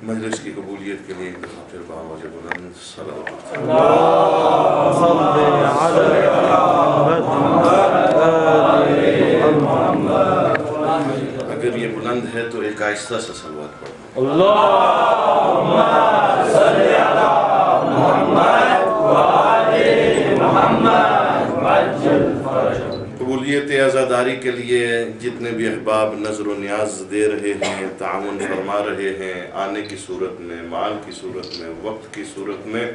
مجلس کی قبولیت کے لیے ایک دفعہ پھر بآواز بلند صلوات اگر یہ بلند ہے تو ایک آہستہ سا صلوات پڑھو اللہم صلی علی محمد وآل محمد وعجل فرجہ۔ قبولیت عزاداری کے لیے جتنے بھی احباب نظر و نیاز دے رہے ہیں، تعاون فرما رہے ہیں، آنے کی صورت میں، مال کی صورت میں، وقت کی صورت میں،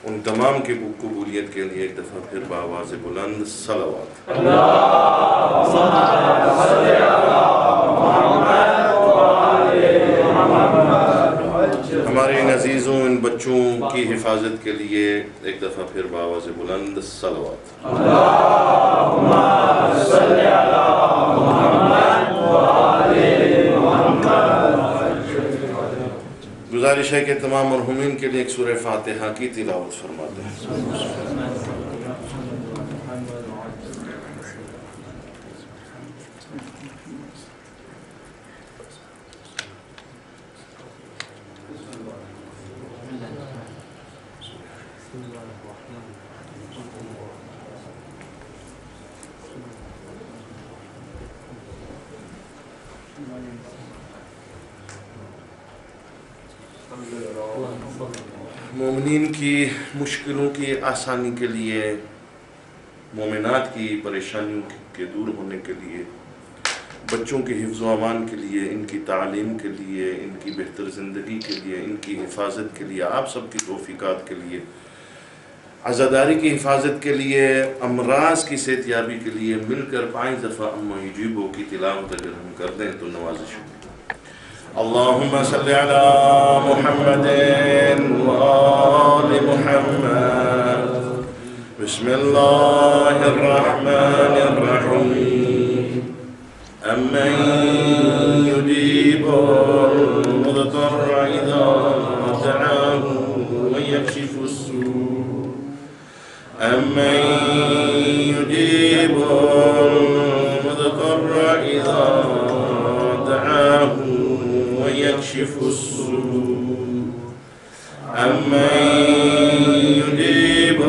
ان تمام کی قبولیت کے لیے ایک دفعہ پھر بآواز بلند صلوات۔ اللہم صلی علی محمد وآل محمد وعجل۔ ہمارے ان عزیزوں، ان بچوں کی حفاظت کے لیے ایک دفعہ پھر بآواز بلند صلوات۔ اللہم صلی علی محمد وآل محمد وعجل۔ گزارش ہے کہ تمام مرحومین کے لیے ایک سورہ فاتحہ کی تلاوت فرماتے ہیں۔ مومنین کی مشکلوں کی آسانی کے لیے، مومنات کی پریشانیوں کے دور ہونے کے لیے، بچوں کے حفظ و امان کے لیے، ان کی تعلیم کے لیے، ان کی بہتر زندگی کے لیے، ان کی حفاظت کے لیے، آپ سب کی توفیقات کے لیے، عزاداری کی حفاظت کے لیے، امراض کی صحت یابی کے لیے مل کر 5 دفعہ اما یجیبو کی تلاوت اگر ہم کر دیں تو نوازش ہوگی۔ اللہم صلی علی محمد وآل محمد بسم اللہ الرحمن الرحیم امن یجیب المضطر اذا دعاہ ویکشف السوء امن یجیب المضطر اذا دعاہ ويكشف السوء أمن يجيب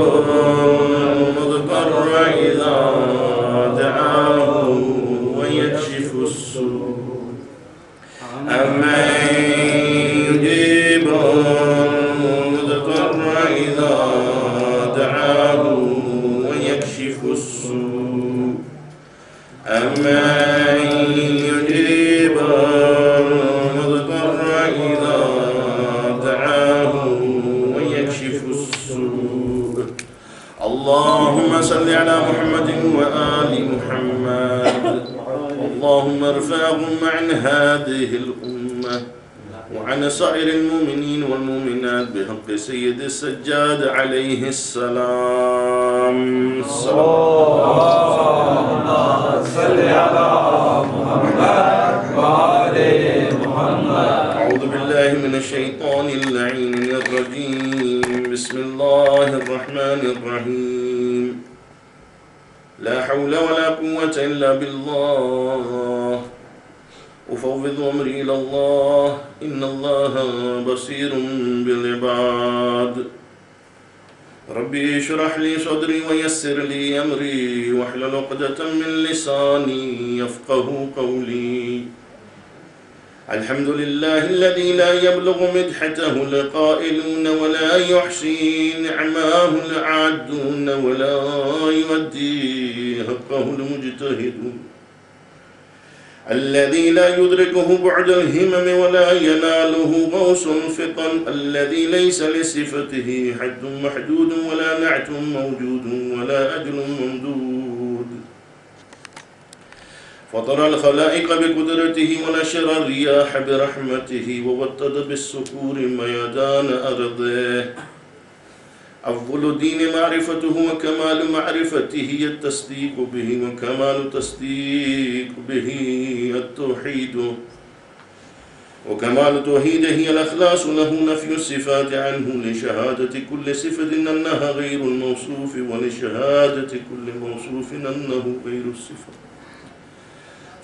المضطر إذا دعاه ويكشف السوء أمن يجيب المضطر إذا دعاه ويكشف السوء أمن يجيب إذا دعاه ويكشف السوء اللهم صل على محمد وآل محمد اللهم ارفعهم عن هذه الأمة وعن سائر المؤمنين والمؤمنات بحق سيد السجاد عليه السلام اللهم صل على محمد وآل أعوذ بالله من الشيطان اللعين الرجيم بسم الله الرحمن الرحيم لا حول ولا قوة إلا بالله أفوض أمري إلى الله إن الله بصير بالعباد ربي اشرح لي صدري ويسر لي أمري واحلل عقدة من لساني يفقه قولي الحمد لله الذي لا يبلغ مدحته القائلون ولا يحصي نعماه العادون ولا يؤدي حقه المجتهدون الذي لا يدركه بعد الهمم ولا يناله غوص الفطن الذي ليس لصفته حد محدود ولا نعت موجود ولا أجل ممدود فطر الخلائق بقدرته ونشر الرياح برحمته ووطد بالصخور ميدان أرضه أفضل الدين معرفته وكمال معرفته التصديق به وكمال تصديق به التوحيد وكمال توحيده الأخلاص له نفي الصفات عنه لشهادة كل صفة أنها غير الموصوف ولشهادة كل موصوف أنه غير الصفة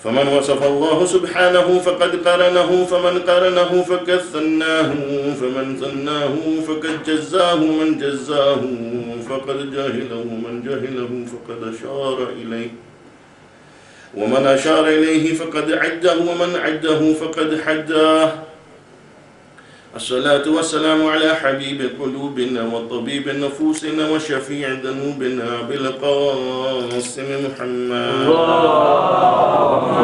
فمن وصف الله سبحانه فقد قرنه، فمن قرنه فقد ثناه، فمن ثناه فقد جزاه، من جزاه فقد جهله، من جهله فقد أشار إليه، ومن أشار إليه فقد عده، ومن عده فقد حداه. الصلاة والسلام على حبيب قلوبنا وطبيب نفوسنا وشفيع ذنوبنا بالقاسم محمد. اللهم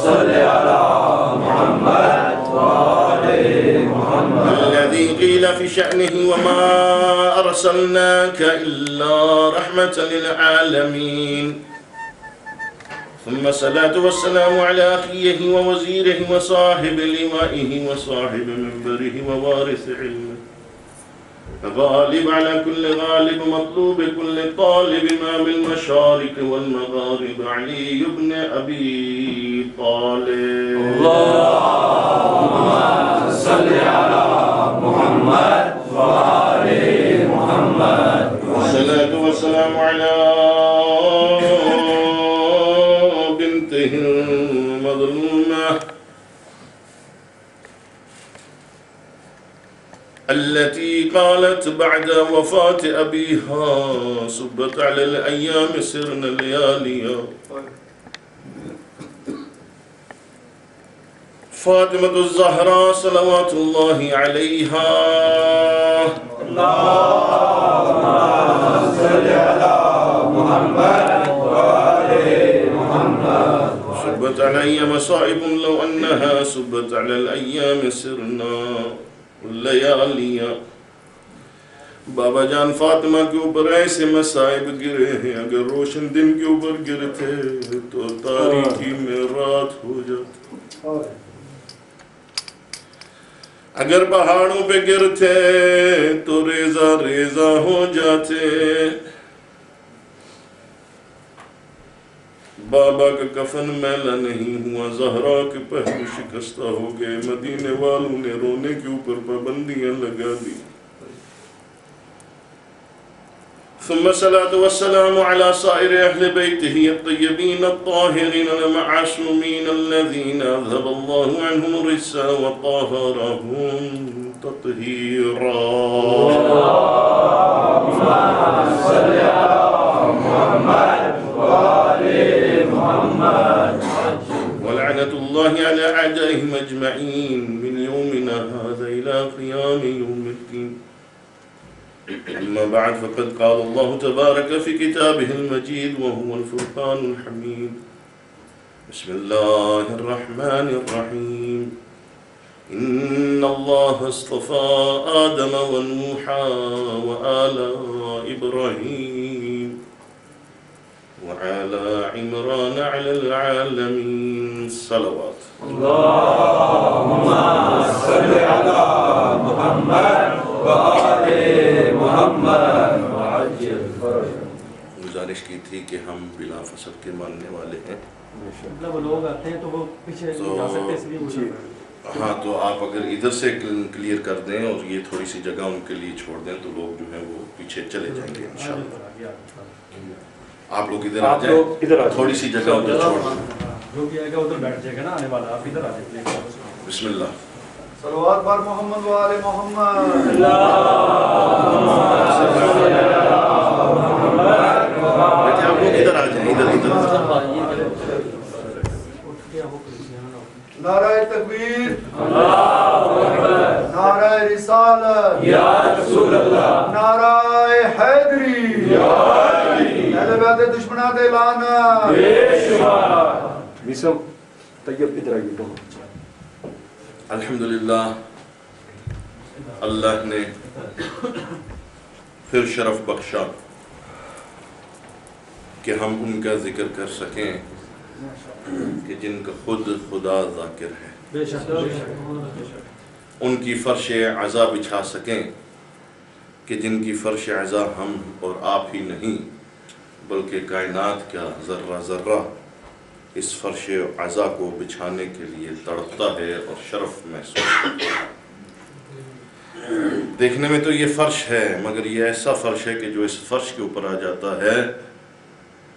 صل على محمد وآل محمد. الذي قيل في شأنه وما أرسلناك إلا رحمة للعالمين. ثم الصلاة والسلام على أخيه ووزيره وصاحب لوائه وصاحب منبره ووارث علمه، غالب على كل غالب، مطلوب كل طالب، إمام المشارق والمغارب، علي بن أبي طالب. اللهم صل على محمد وآل محمد. والصلاة والسلام على المظلومة التي قالت بعد وفاة أبيها صبت على الأيام سرنا لياليا، فاطمة الزهراء صلوات الله عليها. اللهم صل على محمد وآل محمد. صبت علي مصائب لو أنها صبت على الأيام سرنا اللياليا. بابا جان فاطمہ کے اوپر ایسے مصائب گرے ہیں، اگر روشن دن کے اوپر گرتے تو تاریکی میں رات ہو جاتی، اگر پہاڑوں پہ گرتے تو ریزہ ریزہ ہو جاتے. بابا کا کفن میلا نہیں ہوا، زہرا کے پہلو شکستہ ہو گئے، مدینے والوں نے رونے کے اوپر پابندیاں لگا دی. ثم الصلاة والسلام على سائر أهل بيته الطيبين الطاهرين المعصومين الذين أذهب الله عنهم الرجس وطهرهم تطهيرا. اللهم صل على محمد وآل محمد. ولعنة الله على أعدائهم أجمعين من يومنا هذا إلى قيام يوم الدين. أما بعد، فقد قال الله تبارك في كتابه المجيد وهو الفرقان الحميد: بسم الله الرحمن الرحيم. إن الله اصطفى آدم ونوحا وآل إبراهيم وعلى عمران على العالمين. صلوات. اللهم صل على محمد وآل محمد وعجل فرجهم. گزارش کی تھی کہ ہم بلا فصل کے ماننے والے ہیں. وہ لوگ آتے ہیں تو وہ پیچھے جا سکتے ہیں، اس لیے ہاں، تو آپ اگر ادھر سے کلیئر کر دیں اور یہ تھوڑی سی جگہ ان کے لیے چھوڑ دیں تو لوگ جو ہیں وہ پیچھے چلے جائیں گے انشاءاللہ. آپ لوگ ادھر آ جائیں، تھوڑی سی جگہ ادھر چھوڑ دیں. جو بھی آئے گا ادھر بیٹھ جائے گا نا آنے والا، آپ ادھر آ جائیں. بسم اللہ. صلوات بار محمد و آل محمد. بیٹھے آپ لوگ ادھر آ جائیں، ادھر ادھر. نعرہ تکبیر، نعرہ رسالت، یا رسول اللہ، نعرہ حیدری، یا علی، اہل بیت دشمنات لعنت. بے شمار. میسم طیب ادھر آئیے. الحمدللہ اللہ نے پھر شرف بخشا کہ ہم ان کا ذکر کر سکیں کہ جن کا خود خدا ذاکر ہے، ان کی فرش عزا بچھا سکیں کہ جن کی فرش عزا ہم اور آپ ہی نہیں بلکہ کائنات کا ذرہ ذرہ اس فرش عزا کو بچھانے کے لیے تڑپتا ہے اور شرف محسوس کرتا ہے. دیکھنے میں تو یہ فرش ہے، مگر یہ ایسا فرش ہے کہ جو اس فرش کے اوپر آ جاتا ہے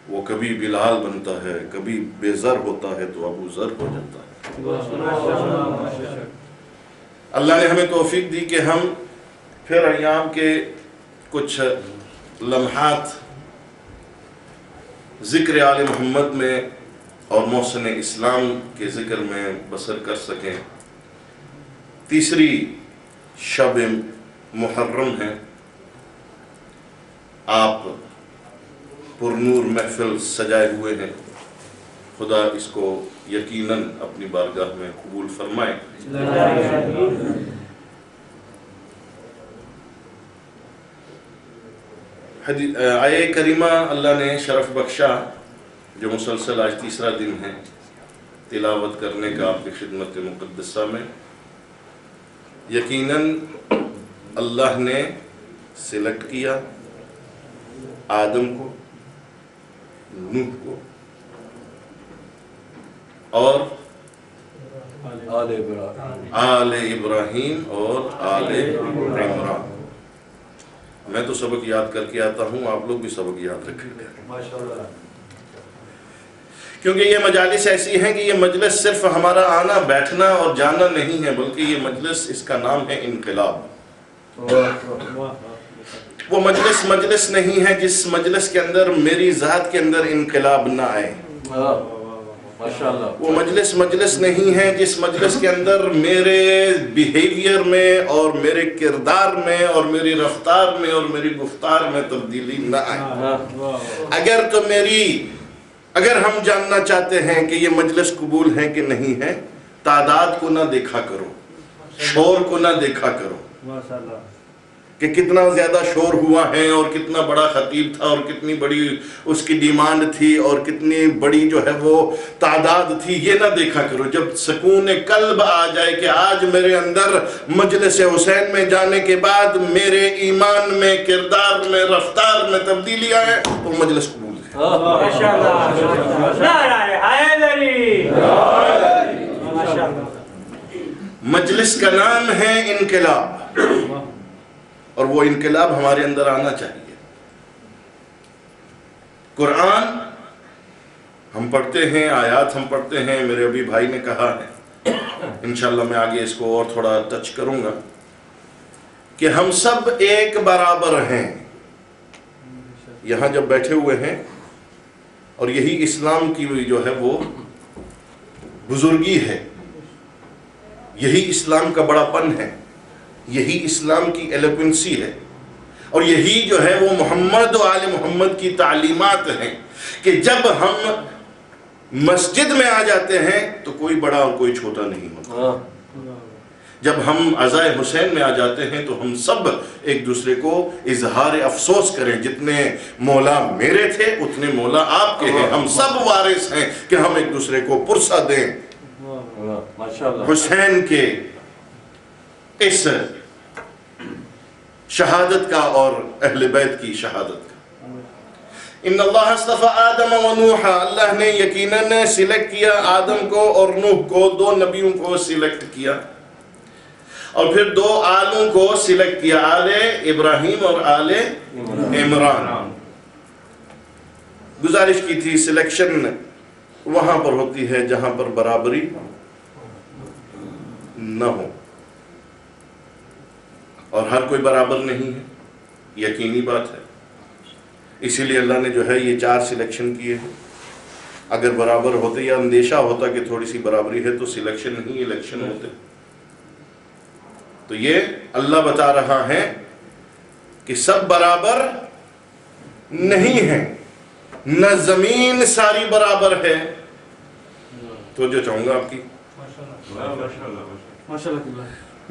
وہ کبھی بلال بنتا ہے، کبھی بے زر ہوتا ہے تو ابو ذر ہو جاتا ہے۔ اللہ نے ہمیں توفیق دی کہ ہم پھر ایام کے کچھ لمحات ذکر آل محمد میں اور محسن اسلام کے ذکر میں بسر کر سکیں۔ تیسری شب محرم ہے، آپ پرنور محفل سجائے ہوئے ہیں، خدا اس کو یقیناً اپنی بارگاہ میں قبول فرمائے۔ آیہ کریمہ اللہ نے شرف بخشا جو مسلسل آج تیسرا دن ہے تلاوت کرنے کا آپ کی خدمت مقدسہ میں۔ یقیناً اللہ نے سلیکٹ کیا آدم کو، نوح کو اور آل ابراہیم اور آل عمران۔ میں تو سبق یاد کر کے آتا ہوں، آپ لوگ بھی سبق یاد رکھیں گے، کیونکہ یہ مجالس ایسی ہیں کہ یہ مجلس صرف ہمارا آنا بیٹھنا اور جانا نہیں ہے، بلکہ یہ مجلس، اس کا نام ہے انقلاب۔ وہ مجلس نہیں ہے جس مجلس کے اندر میری ذات کے اندر انقلاب نہ آئے۔ وہ مجلس نہیں ہے جس مجلس کے اندر میرے بیہیویئر میں اور میرے کردار میں اور میری رفتار میں اور میری گفتار میں تبدیلی نہ آئے۔ اگر ہم جاننا چاہتے ہیں کہ یہ مجلس قبول ہے کہ نہیں ہے، تعداد کو نہ دیکھا کرو، شور کو نہ دیکھا کرو کہ کتنا زیادہ شور ہوا ہے اور کتنا بڑا خطیب تھا اور کتنی بڑی اس کی ڈیمانڈ تھی اور کتنی بڑی جو ہے وہ تعداد تھی، یہ نہ دیکھا کرو۔ جب سکون قلب آ جائے کہ آج میرے اندر مجلس حسین میں جانے کے بعد میرے ایمان میں، کردار میں، رفتار میں تبدیلی آئے تو مجلس قبول ہے۔ مجلس کا نام ہے انقلاب، اور وہ انقلاب ہمارے اندر آنا چاہیے۔ قرآن ہم پڑھتے ہیں، آیات ہم پڑھتے ہیں، میرے ابھی بھائی نے کہا ہے، انشاءاللہ میں آگے اس کو اور تھوڑا ٹچ کروں گا کہ ہم سب ایک برابر ہیں۔ یہاں جب بیٹھے ہوئے ہیں، اور یہی اسلام کی جو ہے وہ بزرگی ہے، یہی اسلام کا بڑا پن ہے، یہی اسلام کی ایلیگنسی ہے، اور یہی جو ہے وہ محمد و آل محمد کی تعلیمات ہیں کہ جب ہم مسجد میں آ جاتے ہیں تو کوئی بڑا اور کوئی چھوٹا نہیں ہوتا۔ جب ہم عزائے حسین میں آ جاتے ہیں تو ہم سب ایک دوسرے کو اظہار افسوس کریں، جتنے مولا میرے تھے اتنے مولا آپ کے ہیں، ہم سب وارث ہیں کہ ہم ایک دوسرے کو پرسہ دیں حسین کے اس شہادت کا اور اہل بیت کی شہادت کا۔ ان اللہ اصطفى آدم و نوح، اللہ نے یقیناً سلیکٹ کیا آدم کو اور نوح کو، دو نبیوں کو سلیکٹ کیا، اور پھر دو آلوں کو سلیکٹ کیا، آل ابراہیم اور آل عمران۔ گزارش کی تھی سلیکشن وہاں پر ہوتی ہے جہاں پر برابری نہ ہو، اور ہر کوئی برابر نہیں ہے، یقینی بات ہے۔ اسی لیے اللہ نے جو ہے یہ 4 سلیکشن کیے ہیں۔ اگر برابر ہوتے یا اندیشہ ہوتا کہ تھوڑی سی برابری ہے تو سلیکشن نہیں الیکشن ہوتے۔ تو یہ اللہ بتا رہا ہے کہ سب برابر نہیں ہیں، نہ زمین ساری برابر ہے، تو جو چاہوں گا آپ کی،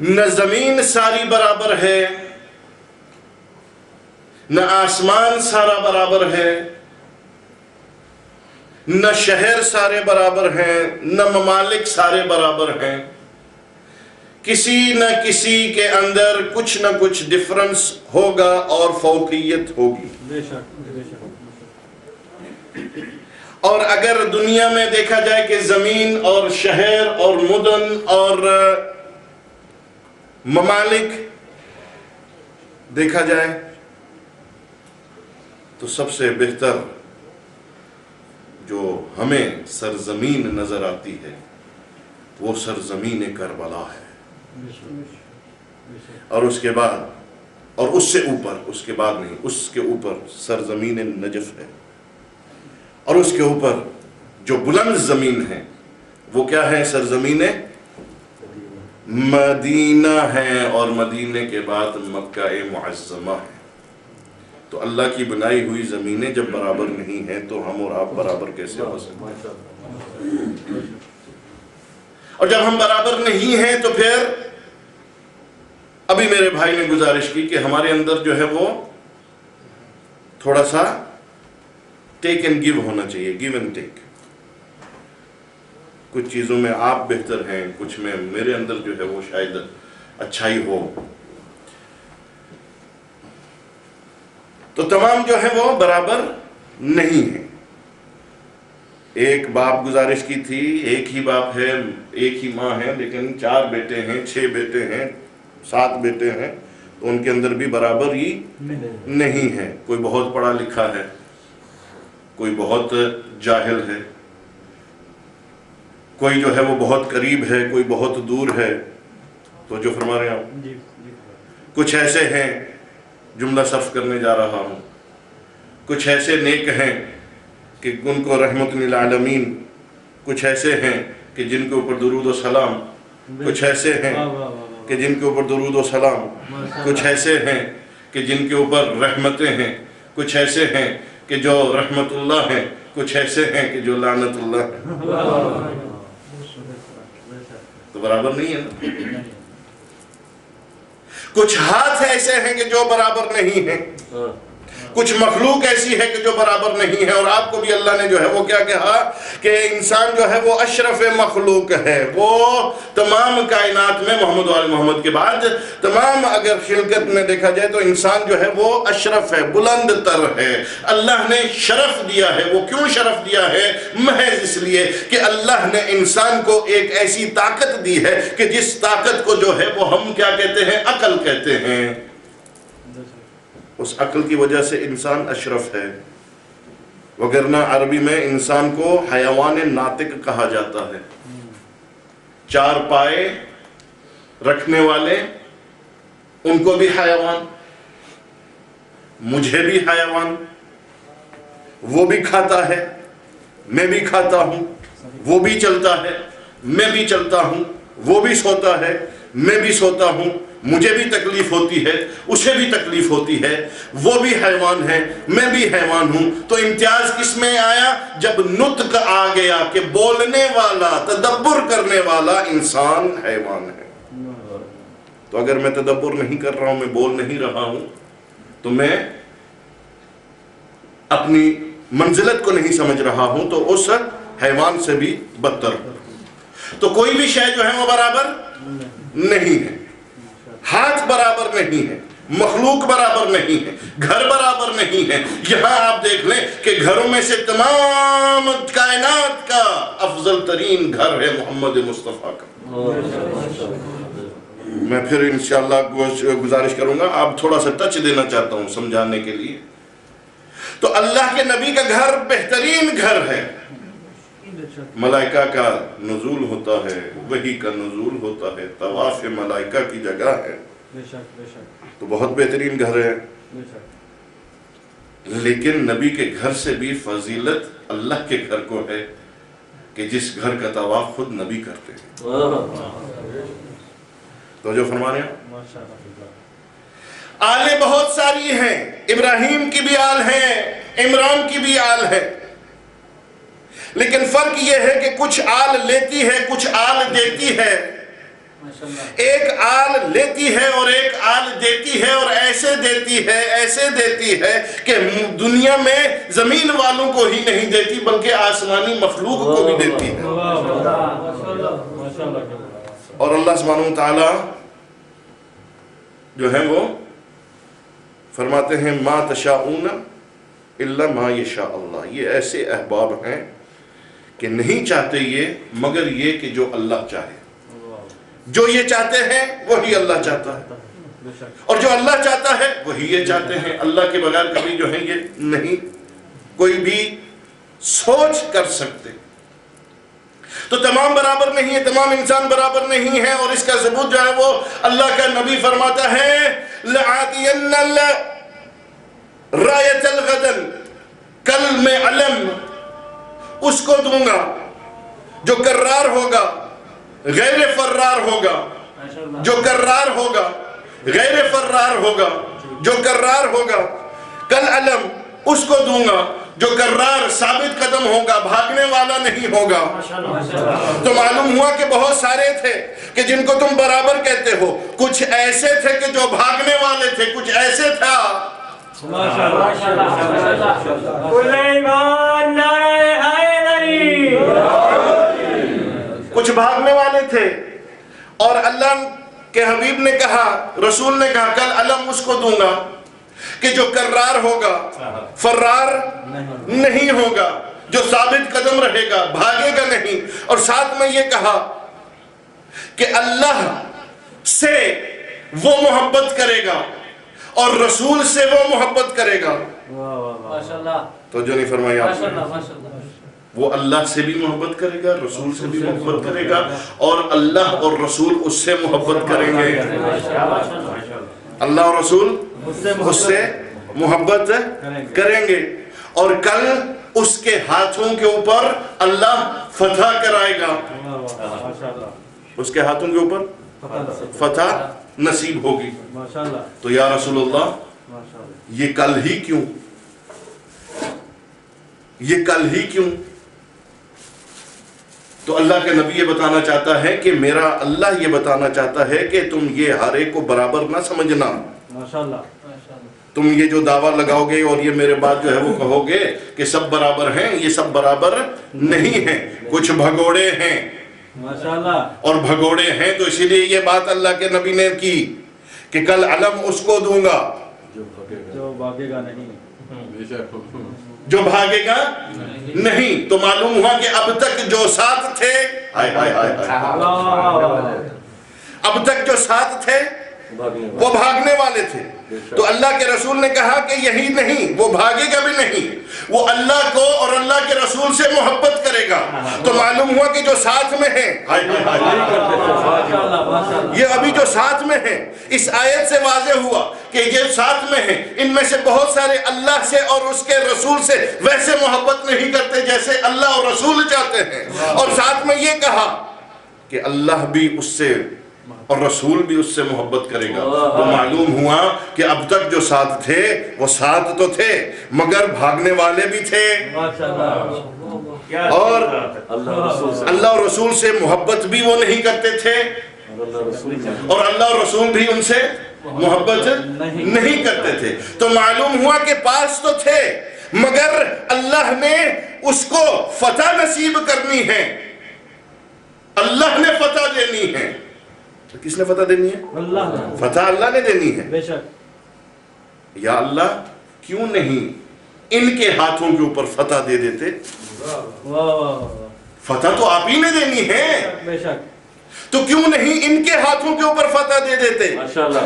نہ زمین ساری برابر ہے، نہ آسمان سارا برابر ہے، نہ شہر سارے برابر ہیں، نہ ممالک سارے برابر ہیں۔ کسی نہ کسی کے اندر کچھ نہ کچھ ڈفرنس ہوگا اور فوقیت ہوگی۔ اور اگر دنیا میں دیکھا جائے کہ زمین اور شہر اور مدن اور ممالک دیکھا جائے تو سب سے بہتر جو ہمیں سرزمین نظر آتی ہے وہ سرزمین کربلا ہے، اور اس کے بعد اور اس سے اوپر، اس کے بعد نہیں، اس کے اوپر سرزمین نجف ہے، اور اس کے اوپر جو بلند زمین ہے وہ کیا ہے؟ سرزمین مدینہ ہے، اور مدینے کے بعد مکہ معظمہ ہے۔ تو اللہ کی بنائی ہوئی زمینیں جب برابر نہیں ہیں تو ہم اور آپ برابر کیسے ہو سکتے ہیں؟ اور جب ہم برابر نہیں ہیں تو پھر ابھی میرے بھائی نے گزارش کی کہ ہمارے اندر جو ہے وہ تھوڑا سا ٹیک اینڈ گیو ہونا چاہیے، گیو اینڈ ٹیک۔ کچھ چیزوں میں آپ بہتر ہیں، کچھ میں میرے اندر جو ہے وہ شاید اچھائی ہو، تو تمام جو ہے وہ برابر نہیں ہیں۔ ایک باپ گزارش کی تھی، ایک ہی باپ ہے، ایک ہی ماں ہے، لیکن 4 بیٹے ہیں، 6 بیٹے ہیں، 7 بیٹے ہیں، تو ان کے اندر بھی برابر ہی نہیں ہے۔ کوئی بہت پڑھا لکھا ہے، کوئی بہت جاہل ہے، کوئی جو ہے وہ بہت قریب ہے، کوئی بہت دور ہے۔ تو جو فرما رہے ہیں آپ، کچھ ایسے ہیں، جملہ صرف کرنے جا رہا ہوں، کچھ ایسے نیک ہیں کہ ان کو رحمت للعالمین، کچھ ایسے ہیں کہ جن کے اوپر درود و سلام، کچھ ایسے ہیں کہ جن کے اوپر درود و سلام، کچھ ایسے ہیں کہ جن کے اوپر رحمتیں ہیں، کچھ ایسے ہیں کہ جو رحمت اللہ ہیں، کچھ ایسے ہیں کہ جو لعنت اللہ ہیں۔ تو برابر نہیں ہے نا؟ کچھ ہاتھ ایسے ہیں کہ جو برابر نہیں ہیں، کچھ مخلوق ایسی ہے کہ جو برابر نہیں ہے، اور آپ کو بھی اللہ نے جو ہے وہ کیا کہا کہ انسان جو ہے وہ اشرف مخلوق ہے۔ وہ تمام کائنات میں محمد وآل محمد کے بعد تمام اگر خلقت میں دیکھا جائے تو انسان جو ہے وہ اشرف ہے، بلند تر ہے۔ اللہ نے شرف دیا ہے۔ وہ کیوں شرف دیا ہے؟ محض اس لیے کہ اللہ نے انسان کو ایک ایسی طاقت دی ہے کہ جس طاقت کو جو ہے وہ ہم کیا کہتے ہیں؟ عقل کہتے ہیں۔ اس عقل کی وجہ سے انسان اشرف ہے، وگرنہ عربی میں انسان کو حیوان ناطق کہا جاتا ہے۔ 4 پائے رکھنے والے، ان کو بھی حیوان، مجھے بھی حیوان۔ وہ بھی کھاتا ہے، میں بھی کھاتا ہوں، وہ بھی چلتا ہے، میں بھی چلتا ہوں، وہ بھی سوتا ہے، میں بھی سوتا ہوں، مجھے بھی تکلیف ہوتی ہے، اسے بھی تکلیف ہوتی ہے، وہ بھی حیوان ہے، میں بھی حیوان ہوں۔ تو امتیاز کس میں آیا؟ جب نطق آ گیا کہ بولنے والا، تدبر کرنے والا انسان حیوان ہے۔ تو اگر میں تدبر نہیں کر رہا ہوں، میں بول نہیں رہا ہوں، تو میں اپنی منزلت کو نہیں سمجھ رہا ہوں، تو اس حیوان سے بھی بدتر ہوں۔ تو کوئی بھی شے جو ہے وہ برابر نہیں ہے، ہاتھ برابر نہیں ہے، مخلوق برابر نہیں ہے، گھر برابر نہیں ہے۔ یہاں آپ دیکھ لیں کہ گھروں میں سے تمام کائنات کا افضل ترین گھر ہے محمد مصطفیٰ کا۔ میں پھر انشاءاللہ گزارش کروں گا، آپ تھوڑا سا ٹچ دینا چاہتا ہوں سمجھانے کے لیے۔ تو اللہ کے نبی کا گھر بہترین گھر ہے۔ ملائکہ کا نزول ہوتا ہے، وحی کا نزول ہوتا ہے، طواف ملائکہ کی جگہ ہے، تو بہت بہترین گھر ہے۔ لیکن نبی کے گھر سے بھی فضیلت اللہ کے گھر کو ہے کہ جس گھر کا طواف خود نبی کرتے ہیں۔ تو جو فرما رہے ہیں، آلیں بہت ساری ہیں، ابراہیم کی بھی آل ہے، عمران کی بھی آل ہے، لیکن فرق یہ ہے کہ کچھ آل لیتی ہے، کچھ آل دیتی ہے۔ ایک آل لیتی ہے اور ایک آل دیتی ہے، اور ایسے دیتی ہے، ایسے دیتی ہے کہ دنیا میں زمین والوں کو ہی نہیں دیتی بلکہ آسمانی مخلوق کو بھی دیتی ہے۔ اور اللہ سبحانہ وتعالی جو ہے وہ فرماتے ہیں ما تشاءون الا ما یشاء اللہ۔ یہ ایسے احباب ہیں کہ نہیں چاہتے یہ مگر یہ کہ جو اللہ چاہے۔ جو یہ چاہتے ہیں وہی اللہ چاہتا ہے، اور جو اللہ چاہتا ہے وہی یہ چاہتے ہیں۔ اللہ کے بغیر کبھی جو ہے یہ نہیں، کوئی بھی سوچ کر سکتے. تو تمام برابر نہیں ہے، تمام انسان برابر نہیں ہے، اور اس کا ثبوت جو ہے وہ اللہ کا نبی فرماتا ہے لَعَاتِيَنَّ رَایَةَ الْغَدَنِ، کل میں علم اس کو دوں گا جو کرار ہوگا غیر فرار ہوگا، جو کرار ہوگا غیر فرار ہوگا، جو کرار ہوگا. کل علم اس کو دوں گا جو کرار ثابت قدم ہوگا، بھاگنے والا نہیں ہوگا. تو معلوم ہوا کہ بہت سارے تھے کہ جن کو تم برابر کہتے ہو، کچھ ایسے تھے کہ جو بھاگنے والے تھے، کچھ ایسے تھا کچھ بھاگنے والے تھے. اور اللہ کے حبیب نے کہا، رسول نے کہا کل علم اس کو دوں گا کہ جو کرار ہوگا، فرار نہیں ہوگا، جو ثابت قدم رہے گا، بھاگے گا نہیں. اور ساتھ میں یہ کہا کہ اللہ سے وہ محبت کرے گا اور رسول سے وہ محبت کرے گا. تو جو نہیں فرمایا آپ نے، وہ اللہ سے بھی محبت کرے گا، رسول سے بھی محبت کرے گا، اور اللہ اور رسول اس سے محبت کریں گے. اللہ اور رسول اس سے محبت کریں گے، اور کل اس کے ہاتھوں کے اوپر اللہ فتح کرائے گا. اس کے ہاتھوں کے اوپر فتح نصیب ہوگی. تو یا رسول اللہ یہ کل ہی کیوں، یہ کل ہی کیوں؟ تو اللہ کے نبی یہ بتانا چاہتا ہے کہ میرا اللہ یہ بتانا چاہتا ہے کہ تم یہ ہر ایک کو برابر نہ سمجھنا. تم یہ جو دعویٰ لگاؤ گے اور یہ میرے بات جو ہے وہ کہو گے کہ سب برابر ہیں، یہ سب برابر نہیں ہیں، کچھ بھگوڑے ہیں. اور بھگوڑے ہیں تو اسی لیے یہ بات اللہ کے نبی نے کی کہ کل علم اس کو دوں گا جو بھاگے گا نہیں، جو بھاگے گا نہیں. تو معلوم ہوا کہ اب تک جو ساتھ تھے، اب تک جو ساتھ تھے وہ بھاگنے والے تھے. تو اللہ کے رسول نے کہا کہ یہی نہیں، وہ بھاگے گا بھی نہیں، وہ اللہ کو اور اللہ کے رسول سے محبت کرے گا. تو معلوم ہوا کہ جو ساتھ میں ہیں، یہ ابھی جو ساتھ میں ہیں، اس آیت سے واضح ہوا کہ یہ ساتھ میں ہیں، ان میں سے بہت سارے اللہ سے اور اس کے رسول سے ویسے محبت نہیں کرتے جیسے اللہ اور رسول چاہتے ہیں. اور ساتھ میں یہ کہا کہ اللہ بھی اس سے اور رسول بھی اس سے محبت کرے گا. تو معلوم ہوا کہ اب تک جو ساتھ تھے وہ ساتھ تو تھے مگر بھاگنے والے بھی تھے، اور اللہ اور رسول سے محبت بھی وہ نہیں کرتے تھے، اور اللہ اور رسول بھی ان سے محبت نہیں کرتے تھے. تو معلوم ہوا کہ پاس تو تھے مگر اللہ نے اس کو فتح نصیب کرنی ہے، اللہ نے فتح دینی ہے. تو کس نے فتح دینی ہے؟ اللہ نے. فتح اللہ نے دینی ہے. بے شک. یا اللہ کیوں نہیں ان کے ہاتھوں کے اوپر فتح دے دیتے؟ فتح تو آپ ہی نے دینی ہے، بے شک. تو کیوں نہیں ان کے ہاتھوں کے اوپر فتح دے دیتے؟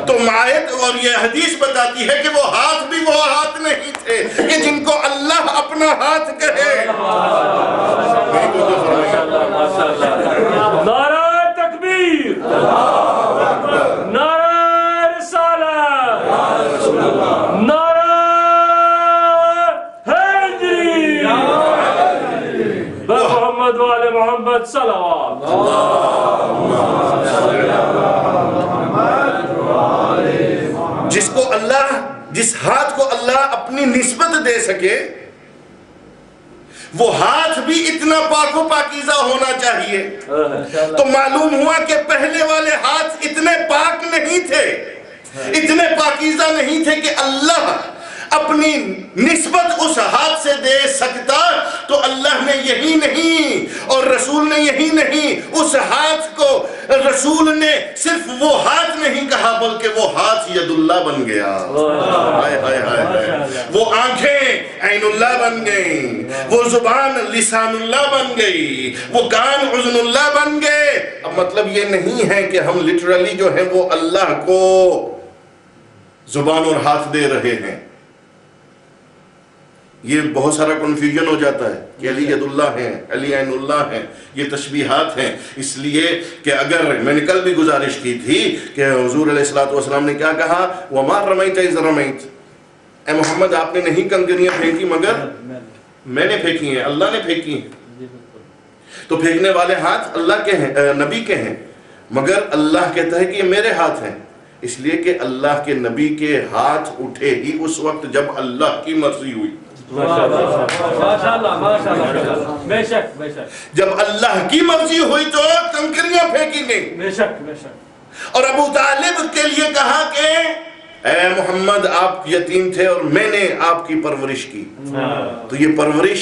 تو آیت اور یہ حدیث بتاتی ہے کہ وہ ہاتھ بھی وہ ہاتھ نہیں تھے کہ جن کو اللہ اپنا ہاتھ کہے. نعرہ تکبیر، نعرہ رسالت، نعرہ حیدری، محمد وآل محمد صلوات. جس کو اللہ، جس ہاتھ کو اللہ اپنی نسبت دے سکے وہ ہاتھ بھی اتنا پاک و پاکیزہ ہونا چاہیے. تو معلوم ہوا کہ پہلے والے ہاتھ اتنے پاک نہیں تھے، اتنے پاکیزہ نہیں تھے کہ اللہ اپنی نسبت اس ہاتھ سے دے سکتا. تو اللہ نے یہی نہیں اور رسول نے یہی نہیں، اس ہاتھ کو رسول نے صرف وہ ہاتھ نہیں کہا بلکہ وہ ہاتھ ید اللہ بن گیا. وہ آنکھیں عین اللہ بن گئیں، وہ زبان لسان اللہ بن گئی، وہ کان اذن اللہ بن گئے. اب مطلب یہ نہیں ہے کہ ہم لٹرلی جو ہیں وہ اللہ کو زبان اور ہاتھ دے رہے ہیں. یہ بہت سارا کنفیوژن ہو جاتا ہے کہ علی ید اللہ ہیں، علی عین اللہ ہیں، یہ تشبیہات ہیں. اس لیے کہ اگر میں نے کل بھی گزارش کی تھی کہ حضور علیہ الصلوۃ والسلام نے کیا کہا، وَمَا رَمَيْتَ إِذْ رَمَيْتَ، اے محمد آپ نے نہیں کنکریاں پھینکی مگر میں نے پھینکی ہیں، اللہ نے پھینکی ہیں. تو پھینکنے والے ہاتھ اللہ کے ہیں، نبی کے ہیں، مگر اللہ کہتا ہے کہ یہ میرے ہاتھ ہیں، اس لیے کہ اللہ کے نبی کے ہاتھ اٹھے ہی اس وقت جب اللہ کی مرضی ہوئی. بے شک بے شک جب اللہ کی مرضی ہوئی تو کنکریاں پھینکی گئی. بے شک بے شک. اور ابو طالب کے لیے کہا کہ اے محمد آپ یتیم تھے اور میں نے آپ کی پرورش کی. تو یہ پرورش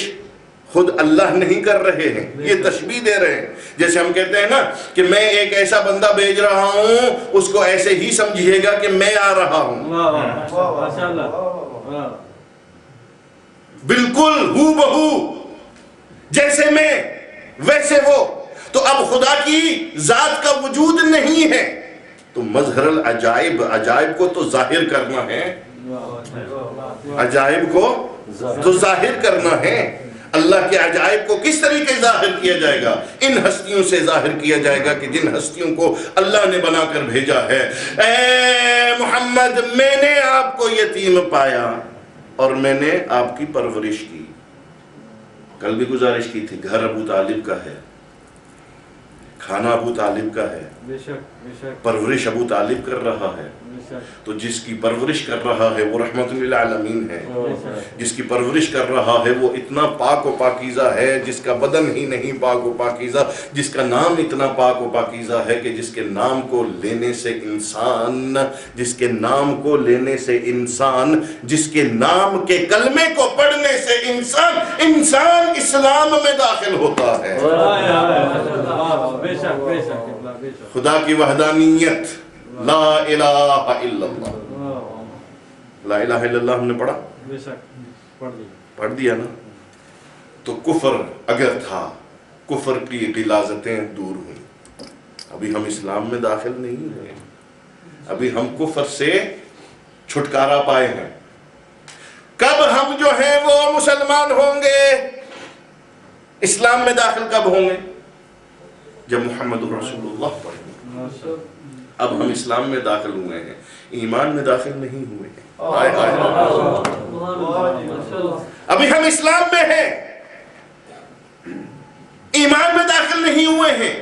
خود اللہ نہیں کر رہے ہیں، یہ تشبیہ دے رہے ہیں. جیسے ہم کہتے ہیں نا کہ میں ایک ایسا بندہ بھیج رہا ہوں، اس کو ایسے ہی سمجھیے گا کہ میں آ رہا ہوں. بالکل ہو بہو، جیسے میں ویسے وہ. تو اب خدا کی ذات کا وجود نہیں ہے تو مظہر العجائب، عجائب کو تو ظاہر کرنا ہے، عجائب کو تو ظاہر کرنا ہے. اللہ کے عجائب کو کس طریقے ظاہر کیا جائے گا؟ ان ہستیوں سے ظاہر کیا جائے گا کہ جن ہستیوں کو اللہ نے بنا کر بھیجا ہے. اے محمد میں نے آپ کو یتیم پایا اور میں نے آپ کی پرورش کی. کل بھی گزارش کی تھی، گھر ابو طالب کا ہے، کھانا ابو طالب کا ہے، پرورش ابو طالب کر رہا ہے. تو جس کی پرورش کر رہا ہے وہ رحمت للعالمین ہے، جس کی پرورش کر رہا ہے وہ اتنا پاک و پاکیزہ ہے جس کا بدن ہی نہیں پاک و پاکیزہ، جس کا نام اتنا پاک و پاکیزہ ہے کہ جس کے نام کو لینے سے انسان، جس کے نام کو لینے سے انسان، جس کے نام کے کلمے کو پڑھنے سے انسان اسلام میں داخل ہوتا ہے. خدا کی وحدانیت، لا الہ الا اللہ. لا الہ الا اللہ ہم نے پڑھا، پڑھ دیا نا. تو کفر اگر تھا، کفر کی غلاظتیں دور ہوئیں. ابھی ہم اسلام میں داخل نہیں ہوئے، ابھی ہم کفر سے چھٹکارا پائے ہیں. کب ہم جو ہیں وہ مسلمان ہوں گے، اسلام میں داخل کب ہوں گے؟ جب محمد رسول اللہ پڑھیں گے. اب ہم اسلام میں داخل ہوئے ہیں، ایمان میں داخل نہیں ہوئے ہیں. ابھی ہم اسلام میں ہیں، ایمان میں داخل نہیں ہوئے ہیں.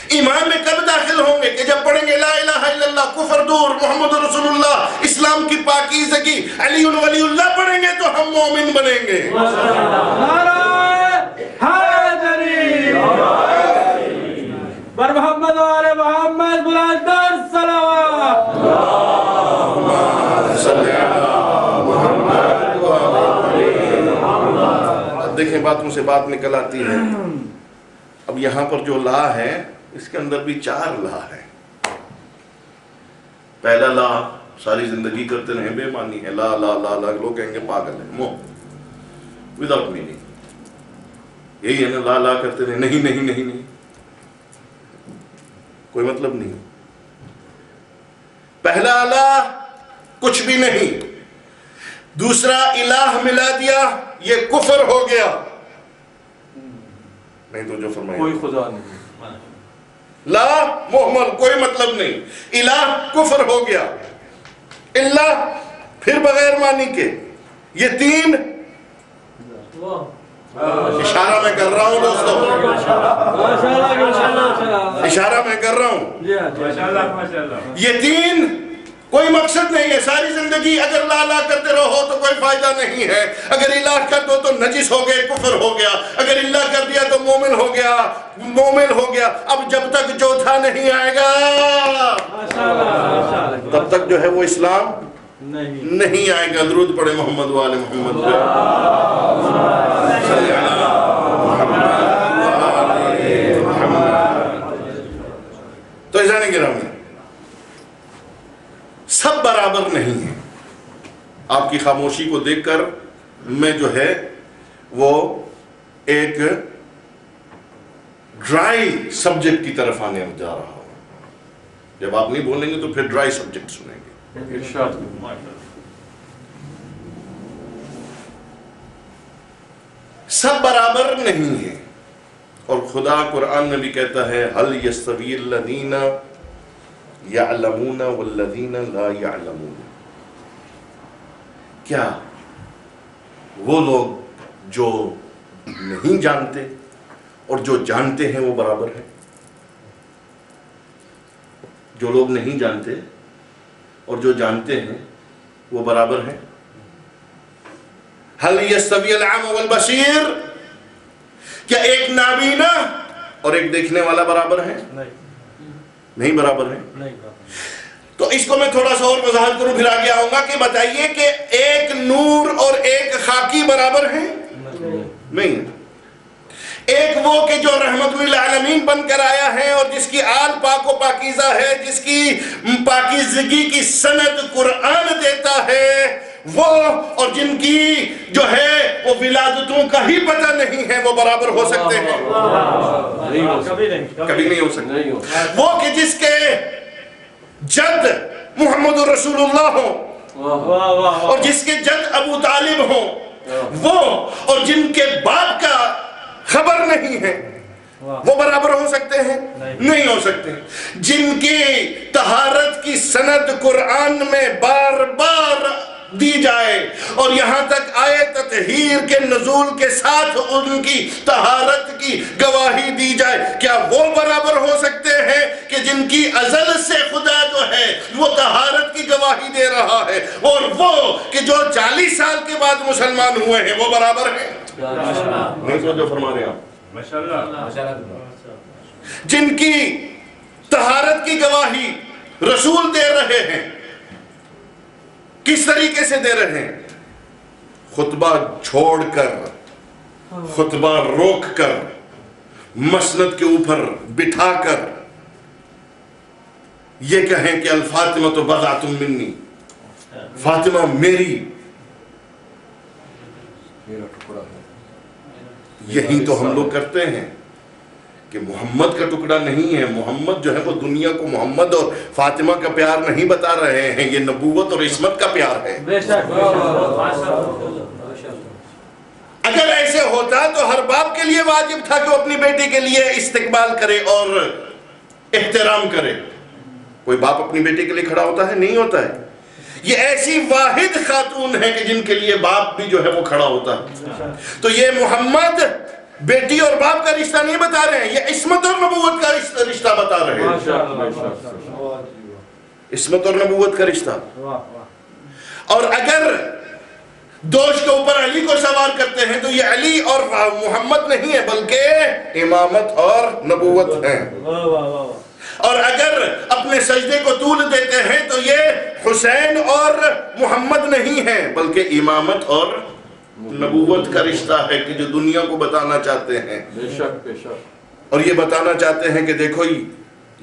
ایمان میں کب داخل ہوں گے؟ کہ جب پڑھیں گے لا الہ الا اللہ، کفر دور، محمد رسول اللہ، اسلام کی پاکیزگی، علی ولی اللہ پڑھیں گے تو ہم مومن بنیں گے. بر محمد و آل محمد بلندر صلوات. دیکھیں باتوں سے بات نکل آتی ہے. اب یہاں پر جو لا ہے اس کے اندر بھی 4 لا ہے. پہلا لا ساری زندگی کرتے رہے بے معنی ہے، لا لا لا لا، لوگ کہیں گے پاگل ہے، مو وداؤٹ میننگ. یہی ہے نا، لا لا کرتے رہے، نہیں نہیں نہیں نہیں، کوئی مطلب نہیں. پہلا الہ کچھ بھی نہیں، دوسرا الہ ملا دیا، یہ کفر ہو گیا. نہیں تو جو فرمایا کوئی خدا نہیں، لا محمل کوئی مطلب نہیں، الہ کفر ہو گیا. اللہ پھر بغیر معنی کے. یہ 3 اشارہ میں کر رہا ہوں دوستوں، اشارہ میں کر رہا ہوں. یہ 3 کوئی مقصد نہیں ہے. ساری زندگی اگر لا لا کرتے رہو تو کوئی فائدہ نہیں ہے. اگر الہ کر دو تو نجس ہو گئے، کفر ہو گیا. اگر اللہ کر دیا تو مومن ہو گیا، مومن ہو گیا. اب جب تک چوتھا نہیں آئے گا تب تک جو ہے وہ اسلام نہیں آئے گا. درود پڑھے محمد وآل محمد. تو عزیزان گرامی، سب برابر نہیں ہیں. آپ کی خاموشی کو دیکھ کر میں جو ہے وہ ایک ڈرائی سبجیکٹ کی طرف آنے جا رہا ہوں. جب آپ نہیں بولیں گے تو پھر ڈرائی سبجیکٹ سنیں گے. سب برابر نہیں ہیں، اور خدا قرآن میں بھی کہتا ہے هل يستوي الذين يعلمون والذين لا يعلمون، کیا وہ لوگ جو نہیں جانتے اور جو جانتے ہیں وہ برابر ہیں؟ جو لوگ نہیں جانتے اور جو جانتے ہیں وہ برابر ہیں؟ هل يستوي الأعمى والبصير، کیا ایک نابینا اور ایک دیکھنے والا برابر ہے؟ نہیں برابر ہے۔ تو اس کو میں تھوڑا سا اور وضاحت کروں، پھر آگے آؤں گا کہ بتائیے کہ ایک نور اور ایک خاکی برابر ہیں؟ نہیں۔ ایک وہ کہ جو رحمت للعالمین بن کر آیا ہے اور جس کی آل پاک و پاکیزہ ہے، جس کی پاکیزگی کی سند قرآن دیتا ہے، وہ اور جن کی جو ہے وہ ولادتوں کا ہی پتہ نہیں ہے، وہ برابر ہو سکتے ہیں؟ کبھی نہیں ہو سکتے۔ وہ کہ جس کے جد محمد رسول اللہ ہوں اور جس کے جد ابو طالب ہوں، وہ اور جن کے باپ کا خبر نہیں ہے، وہ برابر ہو سکتے ہیں؟ نہیں ہو سکتے۔ جن کی طہارت کی سند قرآن میں بار بار دی جائے اور یہاں تک آئے تطہیر کے نزول کے ساتھ ان کی طہارت کی گواہی دی جائے، کیا وہ برابر ہو سکتے ہیں کہ جن کی ازل سے خدا جو ہے وہ طہارت کی گواہی دے رہا ہے، اور وہ کہ جو 40 سال کے بعد مسلمان ہوئے ہیں، وہ برابر ہیں؟ نہیں سمجھو فرما رہے ہیں؟ جن کی طہارت کی گواہی رسول دے رہے ہیں، کس طریقے سے دے رہے ہیں؟ خطبہ چھوڑ کر، خطبہ روک کر، مسند کے اوپر بٹھا کر یہ کہیں کہ الفاطمہ تو بضعۃ منی، فاطمہ میری، یہی تو ہم لوگ کرتے ہیں کہ محمد کا ٹکڑا نہیں ہے۔ محمد جو ہے وہ دنیا کو محمد اور فاطمہ کا پیار نہیں بتا رہے ہیں، یہ نبوت اور عصمت کا پیار ہے۔ اگر ایسے ہوتا تو ہر باپ کے لیے واجب تھا کہ وہ اپنی بیٹی کے لیے استقبال کرے اور احترام کرے۔ کوئی باپ اپنی بیٹی کے لیے کھڑا ہوتا ہے؟ نہیں ہوتا ہے۔ یہ ایسی واحد خاتون ہے کہ جن کے لیے باپ بھی جو ہے وہ کھڑا ہوتا ہے۔ تو یہ محمد بیٹی اور باپ کا رشتہ نہیں بتا رہے ہیں، یہ عصمت اور نبوت کا رشتہ بتا رہے ہیں۔ عصمت اور نبوت کا رشتہ۔ اور اگر دوش کے اوپر علی کو سوار کرتے ہیں تو یہ علی اور محمد نہیں ہے بلکہ امامت اور نبوت ہے۔ اور اگر اپنے سجدے کو طول دیتے ہیں تو یہ حسین اور محمد نہیں ہے بلکہ امامت اور نبوت کا رشتہ ہے کہ جو دنیا کو بتانا چاہتے ہیں۔ بے شک بے شک۔ اور یہ بتانا چاہتے ہیں کہ دیکھو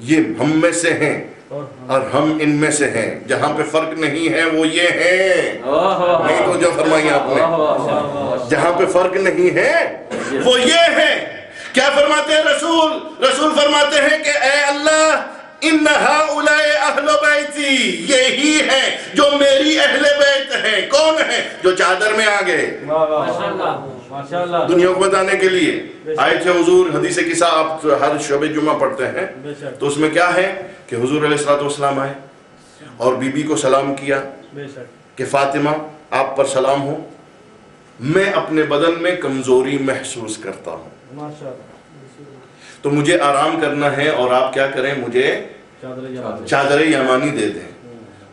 یہ ہم میں سے ہیں اور ہم ان میں سے ہیں، جہاں پہ فرق نہیں ہے وہ یہ ہیں۔ نہیں تو جو فرمائی آپ نے، جہاں پہ فرق نہیں ہے وہ یہ ہیں۔ کیا فرماتے ہیں رسول؟ رسول فرماتے ہیں کہ اے اللہ ان ہؤلاء اہل بیتی، یہی ہیں جو میری اہل بیت ہیں۔ کون ہیں؟ جو چادر میں آ گئے دنیا کو بتانے کے لیے آئے تھے حضور۔ حدیث قصہ آپ ہر شب جمعہ پڑھتے ہیں تو اس میں کیا ہے کہ حضور علیہ السلام آئے اور بی بی کو سلام کیا کہ فاطمہ آپ پر سلام ہو، میں اپنے بدن میں کمزوری محسوس کرتا ہوں تو مجھے آرام کرنا ہے، اور آپ کیا کریں، مجھے چادر یمانی دے دیں۔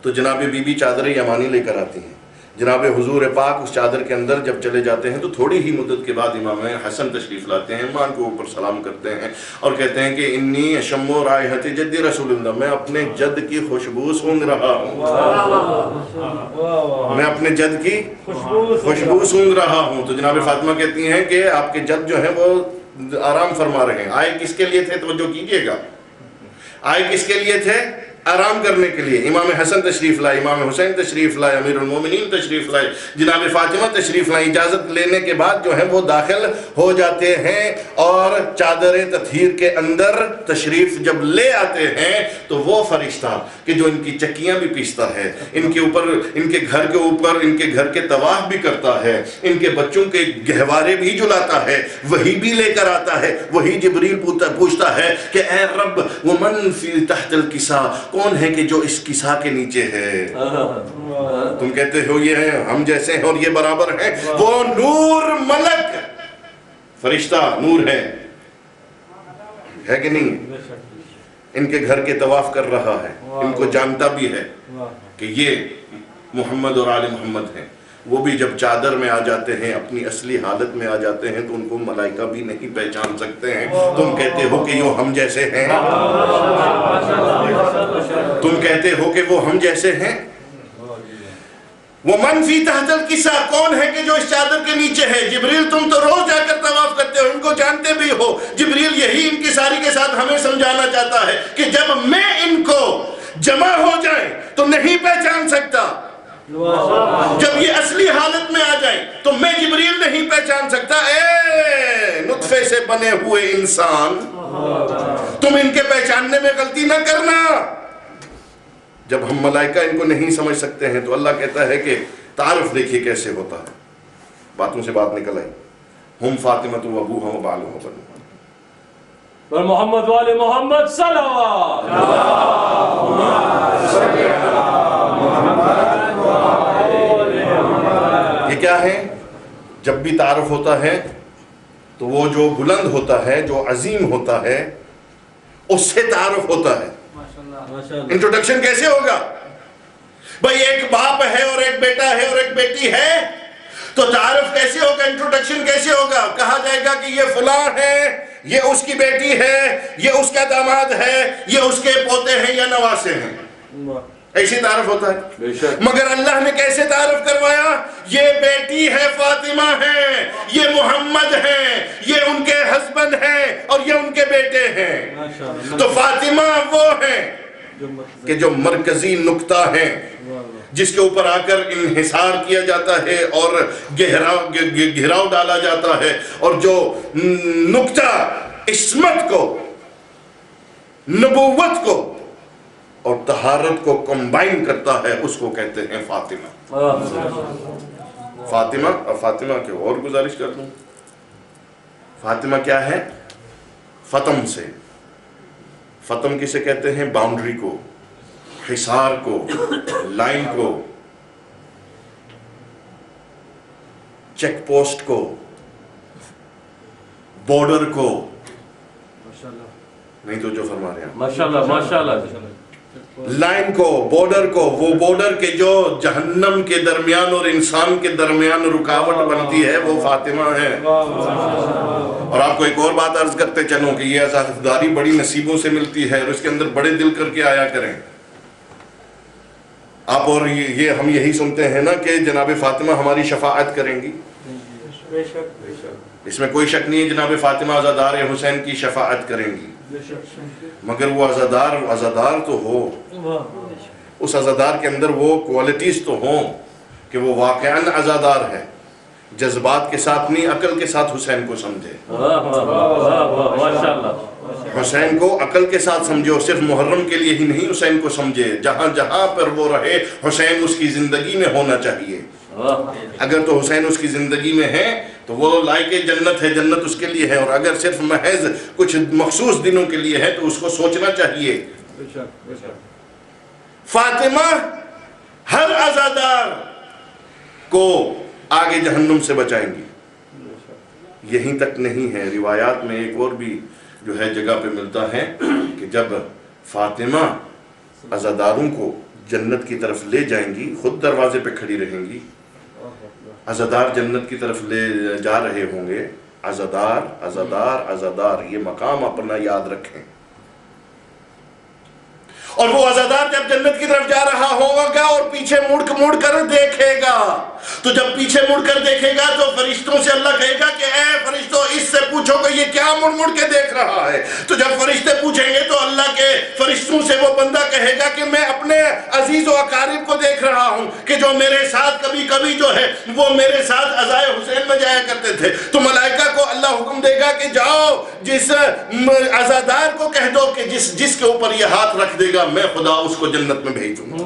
تو جناب بی بی چادر یمانی لے کر آتی ہیں۔ جناب حضور پاک اس چادر کے اندر جب چلے جاتے ہیں تو تھوڑی ہی مدت کے بعد امام حسن تشریف لاتے ہیں، ماں کے اوپر سلام کرتے ہیں اور کہتے ہیں کہ انی اشم رائحۃ جد رسول اللہ، میں اپنے جد کی خوشبو سونگ رہا ہوں، میں اپنے جد کی خوشبو سونگ رہا ہوں۔ تو جناب فاطمہ کہتی ہیں کہ آپ کے جد جو ہے وہ آرام فرما رہے ہیں۔ آئے کس کے لیے تھے؟ توجہ کیجئے گا، آئے کس کے لیے تھے؟ آرام کرنے کے لیے امام حسن تشریف لائے، امام حسین تشریف لائے، امیر المومنین تشریف لائے، جناب فاطمہ تشریف لائیں۔ اجازت لینے کے بعد جو ہے وہ داخل ہو جاتے ہیں اور چادر تطہیر کے اندر تشریف جب لے آتے ہیں تو وہ فرشتہ کہ جو ان کی چکیاں بھی پیستا ہے، ان کے اوپر، ان کے گھر کے اوپر، ان کے گھر کے طواف بھی کرتا ہے، ان کے بچوں کے گہوارے بھی جلاتا ہے، وہی بھی لے کر آتا ہے، وہی جبریل پوچھتا ہے کہ اے رب ومن فی تحت الکسا، کون ہے کہ جو اس کسا کے نیچے ہے؟ تم کہتے ہو یہ ہیں، ہم جیسے ہیں اور یہ برابر ہیں، وہ نور ملک فرشتہ نور ہے کہ نہیں؟ ان کے گھر کے طواف کر رہا ہے، ان کو جانتا بھی ہے کہ یہ محمد اور آل محمد ہیں۔ وہ بھی جب چادر میں آ جاتے ہیں، اپنی اصلی حالت میں آ جاتے ہیں تو ان کو ملائکہ بھی نہیں پہچان سکتے ہیں۔ تم کہتے ہو کہ یہ ہم جیسے ہیں، تم کہتے ہو کہ وہ ہم جیسے ہیں۔ وہ من فی تحت الکسا، کون ہے کہ جو اس چادر کے نیچے ہے؟ جبریل تم تو روز جا کر طواف کرتے ہو، ان کو جانتے بھی ہو۔ جبریل یہی انکساری کے ساتھ ہمیں سمجھانا چاہتا ہے کہ جب میں ان کو جمع ہو جائیں تو نہیں پہچان سکتا، جب یہ اصلی حالت میں آ جائیں تو میں جبریل نہیں پہچان سکتا۔ اے نطفے سے بنے ہوئے انسان، تم ان کے پہچاننے میں غلطی نہ کرنا۔ جب ہم ملائکہ ان کو نہیں سمجھ سکتے ہیں تو اللہ کہتا ہے کہ تعارف دیکھیے کیسے ہوتا ہے۔ باتوں سے بات نکل آئی، ہم فاطمہ و ابوہا و بالہا بنو پر محمد والے محمد صلوات۔ یہ کیا ہے؟ جب بھی تعارف ہوتا ہے تو وہ جو بلند ہوتا ہے، جو عظیم ہوتا ہے، اس سے تعارف ہوتا ہے۔ انٹروڈکشن کیسے ہوگا؟ بھئی ایک باپ ہے اور ایک بیٹا ہے اور ایک بیٹی ہے تو تعارف کیسے ہوگا؟ انٹروڈکشن کیسے ہوگا؟ کہا جائے گا کہ یہ فلاں ہے، یہ اس کی بیٹی ہے، یہ اس کا داماد ہے، یہ اس کے پوتے ہیں یا نواسے ہیں۔ ایسی تعارف ہوتا ہے۔ مگر اللہ نے کیسے تعارف کروایا؟ یہ بیٹی ہے، فاطمہ ہے، یہ محمد ہیں، یہ ان کے ہسبینڈ ہیں اور یہ ان کے بیٹے ہیں۔ تو فاطمہ وہ ہیں کہ جو مرکزی نقطہ ہیں، جس کے اوپر آ کر انحصار کیا جاتا ہے اور گھیراؤ ڈالا جاتا ہے، اور جو نقطہ عصمت کو، نبوت کو اور طہارت کو کمبائن کرتا ہے، اس کو کہتے ہیں فاطمہ۔ فاطمہ اور فاطمہ کے اور گزارش کر دوں، فاطمہ کیا ہے؟ فتم سے۔ فتم کسے کہتے ہیں؟ باؤنڈری کو، حصار کو، لائن کو، چیک پوسٹ کو، بارڈر کو، نہیں تو جو فرما رہے ہیں ماشاءاللہ ماشاءاللہ، لائن کو، بارڈر کو، وہ بارڈر کے جو جہنم کے درمیان اور انسان کے درمیان رکاوٹ بنتی ہے، وہ فاطمہ ہے۔ اور آپ کو ایک اور بات عرض کرتے چلوں کہ یہ عزاداری بڑی نصیبوں سے ملتی ہے اور اس کے اندر بڑے دل کر کے آیا کریں آپ۔ اور یہ ہم یہی سنتے ہیں نا کہ جناب فاطمہ ہماری شفاعت کریں گی، اس میں کوئی شک نہیں ہے، جناب فاطمہ عزادار حسین کی شفاعت کریں گی۔ مگر وہ عزادار تو ہو، اس عزادار کے اندر وہ کوالٹیز تو ہوں کہ وہ واقعاً عزادار ہے، جذبات کے ساتھ نہیں، عقل کے ساتھ حسین کو سمجھے، حسین کو عقل کے ساتھ سمجھے، اور صرف محرم کے لیے ہی نہیں حسین کو سمجھے، جہاں جہاں پر وہ رہے حسین اس کی زندگی میں ہونا چاہیے۔ اگر تو حسین اس کی زندگی میں ہے تو وہ لائق جنت ہے، جنت اس کے لیے ہے، اور اگر صرف محض کچھ مخصوص دنوں کے لیے ہے تو اس کو سوچنا چاہیے۔ فاطمہ ہر عزادار کو آگے جہنم سے بچائیں گی۔ یہیں تک نہیں ہے، روایات میں ایک اور بھی جو ہے جگہ پہ ملتا ہے کہ جب فاطمہ عزاداروں کو جنت کی طرف لے جائیں گی، خود دروازے پہ کھڑی رہیں گی، عزادار جنت کی طرف لے جا رہے ہوں گے، عزادار عزادار عزادار، یہ مقام اپنا یاد رکھیں۔ اور وہ عزادار جب جنت کی طرف جا رہا ہوگا اور پیچھے مڑ کر دیکھے گا، تو جب پیچھے مڑ کر دیکھے گا تو فرشتوں سے اللہ کہے گا کہ اے فرشتوں اس سے پوچھو کہ یہ کیا مڑ مڑ کے دیکھ رہا ہے؟ تو جب فرشتے پوچھیں گے تو اللہ کے فرشتوں سے وہ بندہ کہے گا کہ میں اپنے عزیز و اقارب کو دیکھ رہا ہوں کہ جو میرے ساتھ کبھی کبھی جو ہے وہ میرے ساتھ عزائے حسین میں جایا کرتے تھے۔ تو ملائکہ کو اللہ حکم دے گا کہ جاؤ جس عزادار کو کہہ دو کہ جس کے اوپر یہ ہاتھ رکھ دے گا میں خدا اس کو جنت میں بھیج دوں گا۔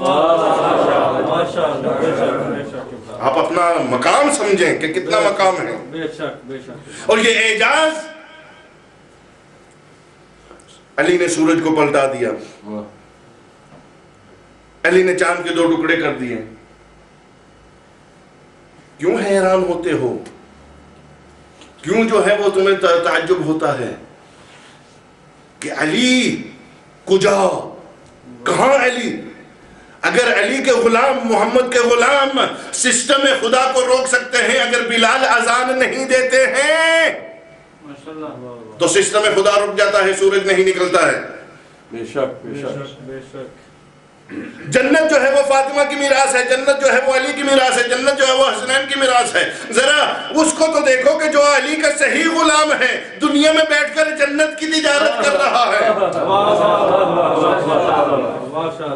آپ اپنا مقام سمجھیں کہ کتنا مقام ہے۔ بے شک بے شک۔ اور یہ اعجاز علی نے سورج کو پلٹا دیا، علی نے چاند کے 2 ٹکڑے کر دیے۔ کیوں حیران ہوتے ہو؟ کیوں جو ہے وہ تمہیں تعجب ہوتا ہے کہ علی کجا، کہاں علی؟ اگر علی کے غلام، محمد کے غلام سسٹم خدا کو روک سکتے ہیں، اگر بلال اذان نہیں دیتے ہیں تو سسٹم خدا رک جاتا ہے، سورج نہیں نکلتا ہے۔ بے شک بے شک بے شک۔ جنت جو ہے وہ فاطمہ کی میراث ہے، جنت جو ہے وہ علی کی میراث ہے، جنت جو ہے وہ حسنین کی میراث ہے۔ ذرا اس کو تو دیکھو کہ جو علی کا صحیح غلام ہے دنیا میں بیٹھ کر جنت کی تجارت کر رہا ہے،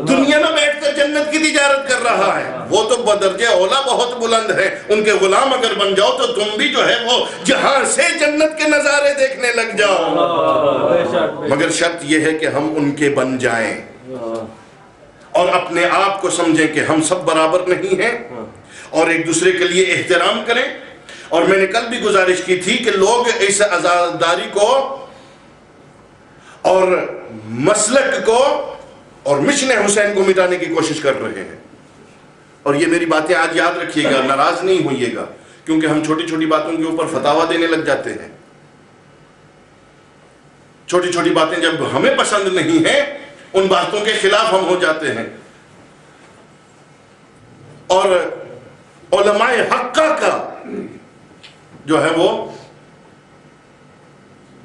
دنیا میں بیٹھ کر جنت کی تجارت کر رہا ہے۔ وہ تو بدرجہ اولا بہت بلند ہے، ان کے غلام اگر بن جاؤ تو تم بھی جو ہے وہ جہاں سے جنت کے نظارے دیکھنے لگ جاؤ۔ مگر شرط یہ ہے کہ ہم ان کے بن جائیں اور اپنے آپ کو سمجھیں کہ ہم سب برابر نہیں ہیں، اور ایک دوسرے کے لیے احترام کریں۔ اور میں نے کل بھی گزارش کی تھی کہ لوگ اس عزاداری کو اور مسلک کو اور مشن حسین کو مٹانے کی کوشش کر رہے ہیں، اور یہ میری باتیں آج یاد رکھیے گا، ناراض نہیں ہوئیے گا، کیونکہ ہم چھوٹی چھوٹی باتوں کے اوپر فتاویٰ دینے لگ جاتے ہیں۔ چھوٹی چھوٹی باتیں جب ہمیں پسند نہیں ہیں ان باتوں کے خلاف ہم ہو جاتے ہیں، اور علماء حقہ کا جو ہے وہ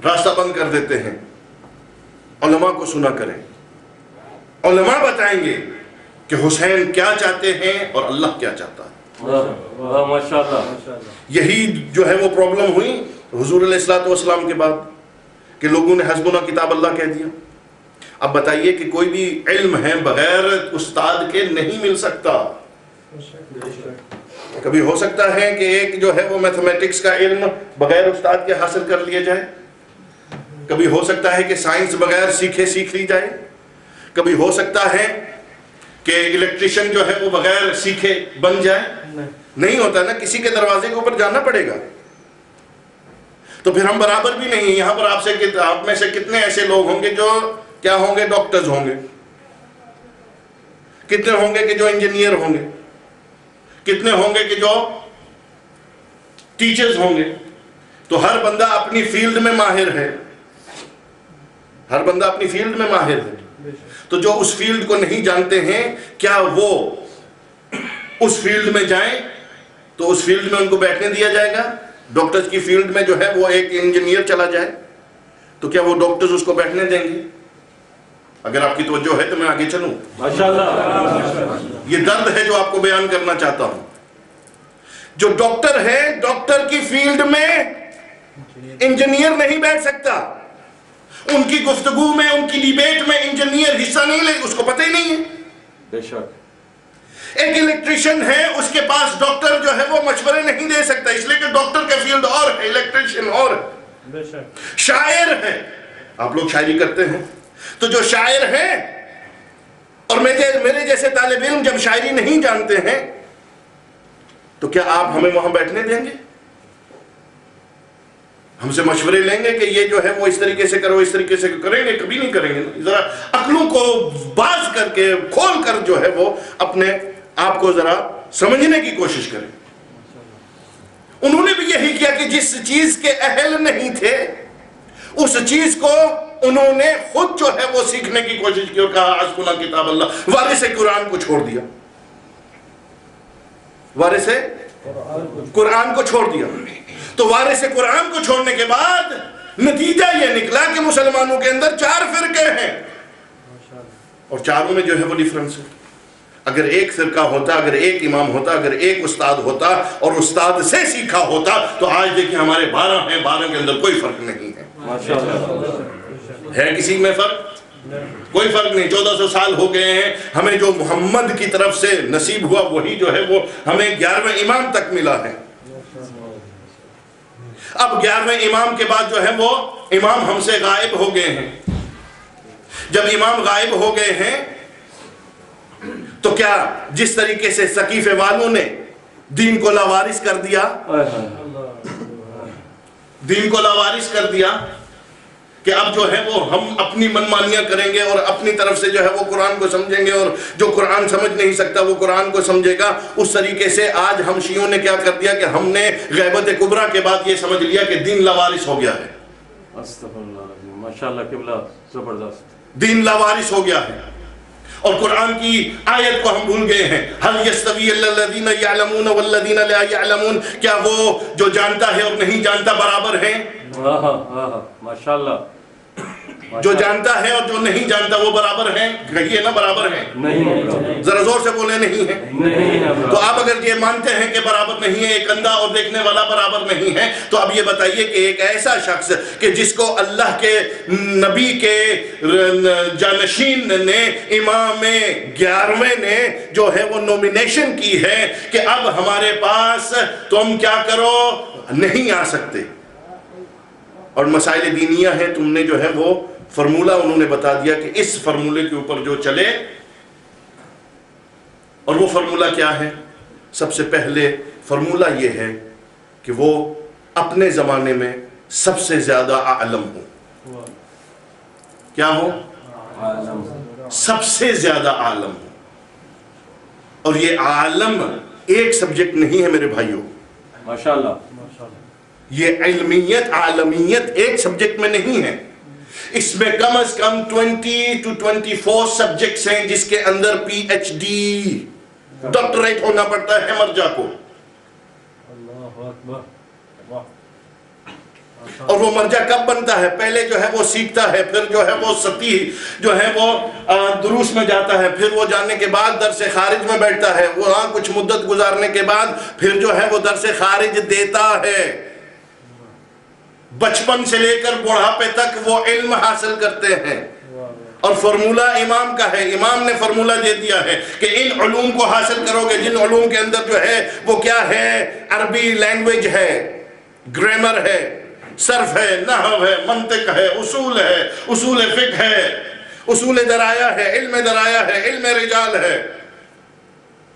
راستہ بند کر دیتے ہیں۔ علماء کو سنا کریں، علماء بتائیں گے کہ حسین کیا چاہتے ہیں اور اللہ کیا چاہتا ہے۔ ماشاءاللہ۔ یہی جو ہے وہ پرابلم ہوئی حضور علیہ الصلوۃ والسلام کے بعد کہ لوگوں نے حسبنا کتاب اللہ کہہ دیا۔ اب بتائیے کہ کوئی بھی علم ہے بغیر استاد کے نہیں مل سکتا۔ کبھی ہو سکتا ہے کہ ایک جو ہے وہ میتھمیٹکس کا علم بغیر استاد کے حاصل کر لیا جائے، کبھی ہو سکتا ہے کہ سائنس بغیر سیکھے سیکھ لی جائے، کبھی ہو سکتا ہے کہ الیکٹریشن جو ہے وہ بغیر سیکھے بن جائے، نہیں ہوتا نا، کسی کے دروازے کے اوپر جانا پڑے گا۔ تو پھر ہم برابر بھی نہیں۔ یہاں پر آپ میں سے کتنے ایسے لوگ ہوں گے جو کیا ہوں گے؟ ڈاکٹرز ہوں گے، کتنے ہوں گے کہ جو انجینئر ہوں گے، کتنے ہوں گے کہ جو ٹیچرز ہوں گے۔ تو ہر بندہ اپنی فیلڈ میں ماہر ہے، ہر بندہ اپنی فیلڈ میں ماہر ہے۔ تو جو اس فیلڈ کو نہیں جانتے ہیں کیا وہ اس فیلڈ میں جائیں تو اس فیلڈ میں ان کو بیٹھنے دیا جائے گا؟ ڈاکٹرز کی فیلڈ میں جو ہے وہ ایک انجینئر چلا جائے تو کیا وہ ڈاکٹرز اس کو بیٹھنے دیں گے؟ اگر آپ کی توجہ ہے تو میں آگے چلوں۔ ماشاءاللہ۔ یہ درد ہے جو آپ کو بیان کرنا چاہتا ہوں۔ جو ڈاکٹر ہے، ڈاکٹر کی فیلڈ میں انجینئر نہیں بیٹھ سکتا، ان کی گفتگو میں، ان کی ڈیبیٹ میں انجینئر حصہ نہیں لے، اس کو پتہ ہی نہیں ہے۔ بے شک۔ ایک الیکٹریشین ہے، اس کے پاس ڈاکٹر جو ہے وہ مشورے نہیں دے سکتا، اس لیے کہ ڈاکٹر کا فیلڈ اور ہے، الیکٹریشین اور ہے۔ شاعر ہے، آپ لوگ شاعری کرتے ہیں، تو جو شاعر ہیں اور میرے جیسے طالب علم جب شاعری نہیں جانتے ہیں تو کیا آپ ہمیں وہاں بیٹھنے دیں گے؟ ہم سے مشورے لیں گے کہ یہ جو ہے وہ اس طریقے سے کرو، اس طریقے سے کریں گے؟ کبھی نہیں کریں گے۔ ذرا عقلوں کو باز کر کے کھول کر جو ہے وہ اپنے آپ کو ذرا سمجھنے کی کوشش کریں۔ انہوں نے بھی یہی کیا کہ جس چیز کے اہل نہیں تھے اس چیز کو انہوں نے خود جو ہے وہ سیکھنے کی کوشش کی اور کہا حسبنا کتاب اللہ، وارث قرآن کو چھوڑ دیا، وارث قرآن کو چھوڑ دیا۔ تو وارث قرآن کو چھوڑنے کے بعد نتیجہ یہ نکلا کہ مسلمانوں کے اندر 4 فرقے ہیں اور چاروں میں جو ہے وہ ڈیفرنس ہے۔ اگر ایک فرقہ ہوتا، اگر ایک امام ہوتا، اگر ایک استاد ہوتا اور استاد سے سیکھا ہوتا تو آج دیکھیں ہمارے 12 ہیں، 12 کے اندر کوئی فرق نہیں ہے۔ ماشاءاللہ ہے کسی میں فرق؟ کوئی فرق نہیں۔ 1400 سال ہو گئے ہیں، ہمیں جو محمد کی طرف سے نصیب ہوا وہی جو ہے وہ ہمیں 11ویں امام تک ملا ہے۔ اب 11ویں امام کے بعد جو ہے وہ امام ہم سے غائب ہو گئے ہیں۔ جب امام غائب ہو گئے ہیں تو کیا جس طریقے سے سقیفے والوں نے دین کو لاوارث کر دیا، دین کو لاوارث کر دیا کہ اب جو ہے وہ ہم اپنی منمانیاں کریں گے اور اپنی طرف سے جو ہے وہ قرآن کو سمجھیں گے، اور جو قرآن سمجھ نہیں سکتا وہ قرآن کو سمجھے گا، اس طریقے سے آج ہم شیعوں نے کیا کر دیا کہ ہم نے غیبت کبریٰ کے بعد یہ سمجھ لیا کہ دین لاوارث ہو گیا ہے۔ استغفراللہ العظیم، ماشاءاللہ قبلہ، زبردست۔ دین لاوارث ہو گیا ہے اور قرآن کی آیت کو ہم بھول گئے ہیں۔ هل يستوي الذين يعلمون والذين لا يعلمون، کیا وہ جو جانتا ہے اور نہیں جانتا برابر ہیں؟ ماشاءاللہ، جو جانتا ہے اور جو نہیں جانتا وہ برابر ہیں؟ کہیے نا برابر ہیں، نہیں، ذرا زور سے بولے نہیں ہیں۔ نہیں ہے۔ تو آپ اگر یہ مانتے ہیں کہ برابر نہیں ہے، ایک اندھا اور دیکھنے والا برابر نہیں ہے، تو اب یہ بتائیے کہ ایک ایسا شخص کہ جس کو اللہ کے نبی کے جانشین نے امام 11ویں نے جو ہے وہ نومینیشن کی ہے کہ اب ہمارے پاس تم کیا کرو، نہیں آ سکتے، اور مسائل دینیہ ہیں، تم نے جو ہے وہ فرمولہ انہوں نے بتا دیا کہ اس فرمولے کے اوپر جو چلے، اور وہ فرمولہ کیا ہے؟ سب سے پہلے فرمولہ یہ ہے کہ وہ اپنے زمانے میں سب سے زیادہ عالم ہو۔ کیا ہو؟ سب سے زیادہ عالم ہو۔ اور یہ عالم ایک سبجیکٹ نہیں ہے میرے بھائیوں، ماشاءاللہ، یہ علمیت عالمیت ایک سبجیکٹ میں نہیں ہے، اس میں کم از کم 20 to 24 سبجیکٹس ہیں جس کے اندر پی ایچ ڈی ڈاکٹریٹ ہونا پڑتا ہے مرجع کو، اور وہ مرجع کب بنتا ہے؟ پہلے جو ہے وہ سیکھتا ہے، پھر جو ہے وہ سطحی جو ہے وہ دروس میں جاتا ہے، پھر وہ جانے کے بعد درس خارج میں بیٹھتا ہے، وہاں کچھ مدت گزارنے کے بعد پھر جو ہے وہ درس خارج دیتا ہے۔ بچپن سے لے کر بڑھاپے تک وہ علم حاصل کرتے ہیں، اور فرمولہ امام کا ہے، امام نے فرمولہ دے دیا ہے کہ ان علوم کو حاصل کرو گے جن علوم کے اندر جو ہے وہ کیا ہے، عربی لینگویج ہے، گرامر ہے، صرف ہے، نحو ہے، منطق ہے، اصول ہے، اصول فقہ ہے، اصول درایا ہے، علم درایا ہے، علم رجال ہے۔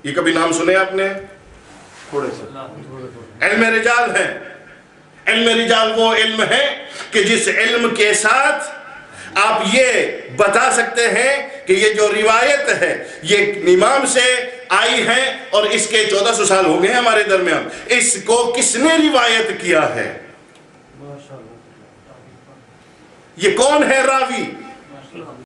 یہ کبھی نام سنے آپ نے؟ تھوڑے سے علم رجال ہے۔ علم رجال وہ علم ہے کہ جس علم کے ساتھ آپ یہ بتا سکتے ہیں کہ یہ جو روایت ہے یہ امام سے آئی ہے اور اس کے 1400 سال ہو گئے ہیں ہمارے درمیان، اس کو کس نے روایت کیا ہے، یہ کون ہے راوی؟